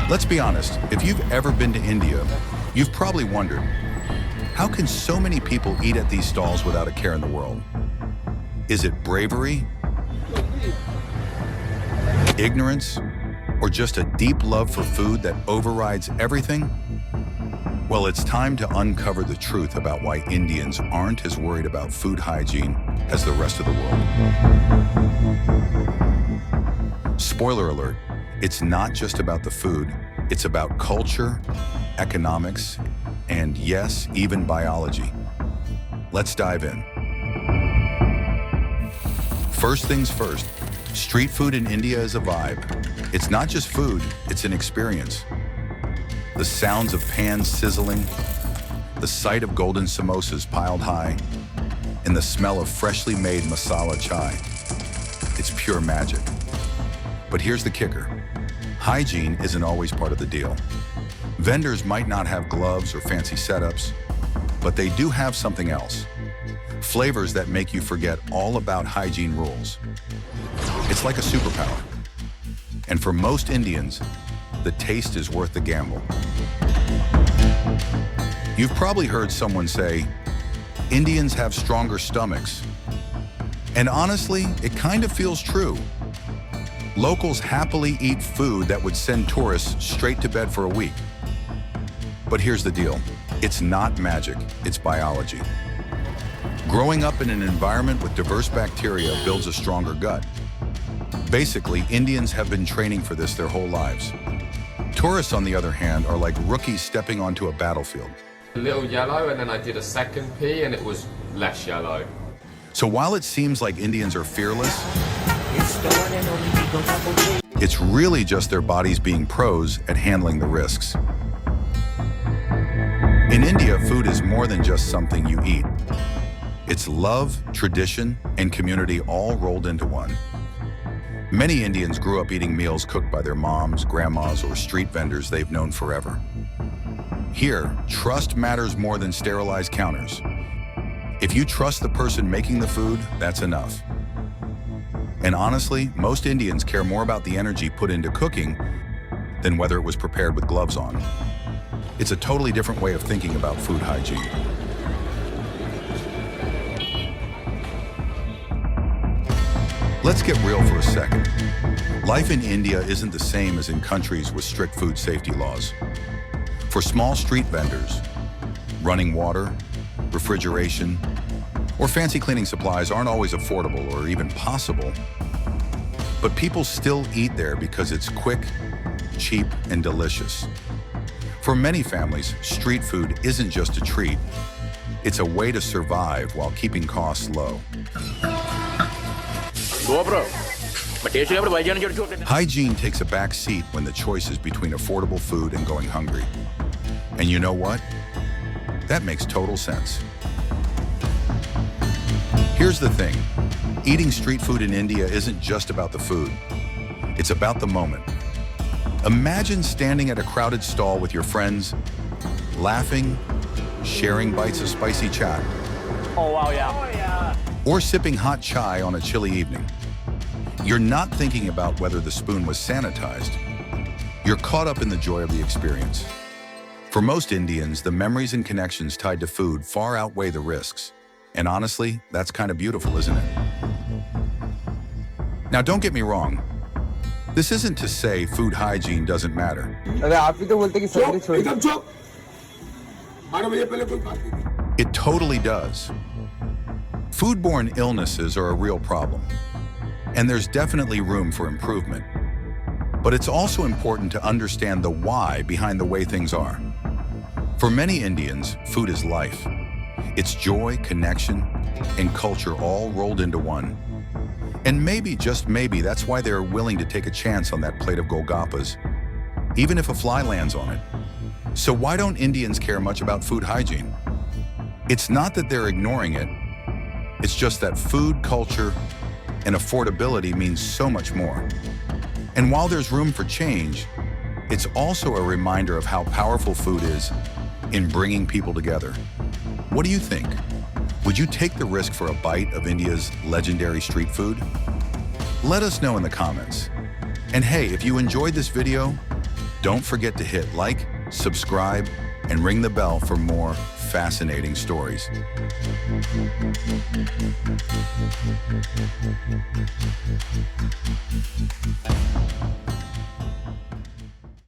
Let's be honest, if you've ever been to India, you've probably wondered, how can so many people eat at these stalls without a care in the world? Is it bravery, ignorance, or just a deep love for food that overrides everything? Well, it's time to uncover the truth about why Indians aren't as worried about food hygiene as the rest of the world. Spoiler alert, it's not just about the food, it's about culture, economics, and yes, even biology. Let's dive in. First things first, street food in India is a vibe. It's not just food, it's an experience. The sounds of pans sizzling, the sight of golden samosas piled high, and the smell of freshly made masala chai. It's pure magic. But here's the kicker. Hygiene isn't always part of the deal. Vendors might not have gloves or fancy setups, but they do have something else. Flavors that make you forget all about hygiene rules. It's like a superpower. And for most Indians, the taste is worth the gamble. You've probably heard someone say, Indians have stronger stomachs. And honestly, it kind of feels true. Locals happily eat food that would send tourists straight to bed for a week. But here's the deal. It's not magic, it's biology. Growing up in an environment with diverse bacteria builds a stronger gut. Basically, Indians have been training for this their whole lives. Tourists, on the other hand, are like rookies stepping onto a battlefield. A little yellow, and then I did a second pee, and it was less yellow. So while it seems like Indians are fearless, it's really just their bodies being pros at handling the risks. In India, food is more than just something you eat. It's love, tradition, and community all rolled into one. Many Indians grew up eating meals cooked by their moms, grandmas, or street vendors they've known forever. Here, trust matters more than sterilized counters. If you trust the person making the food, that's enough. And honestly, most Indians care more about the energy put into cooking than whether it was prepared with gloves on. It's a totally different way of thinking about food hygiene. Let's get real for a second. Life in India isn't the same as in countries with strict food safety laws. For small street vendors, running water, refrigeration, or fancy cleaning supplies aren't always affordable or even possible. But people still eat there because it's quick, cheap, and delicious. For many families, street food isn't just a treat. It's a way to survive while keeping costs low. Hygiene takes a back seat when the choice is between affordable food and going hungry. And you know what? That makes total sense. Here's the thing. Eating street food in India isn't just about the food. It's about the moment. Imagine standing at a crowded stall with your friends, laughing, sharing bites of spicy chat. Oh, wow, yeah. Or sipping hot chai on a chilly evening. You're not thinking about whether the spoon was sanitized. You're caught up in the joy of the experience. For most Indians, the memories and connections tied to food far outweigh the risks. And honestly, that's kind of beautiful, isn't it? Now, don't get me wrong. This isn't to say food hygiene doesn't matter. It totally does. Foodborne illnesses are a real problem, and there's definitely room for improvement. But it's also important to understand the why behind the way things are. For many Indians, food is life. It's joy, connection, and culture all rolled into one. And maybe, just maybe, that's why they're willing to take a chance on that plate of Golgappas, even if a fly lands on it. So why don't Indians care much about food hygiene? It's not that they're ignoring it. It's just that food, culture, and affordability means so much more. And while there's room for change, it's also a reminder of how powerful food is in bringing people together. What do you think? Would you take the risk for a bite of India's legendary street food? Let us know in the comments. And hey, if you enjoyed this video, Don't forget to hit like, subscribe, and ring the bell for more fascinating stories.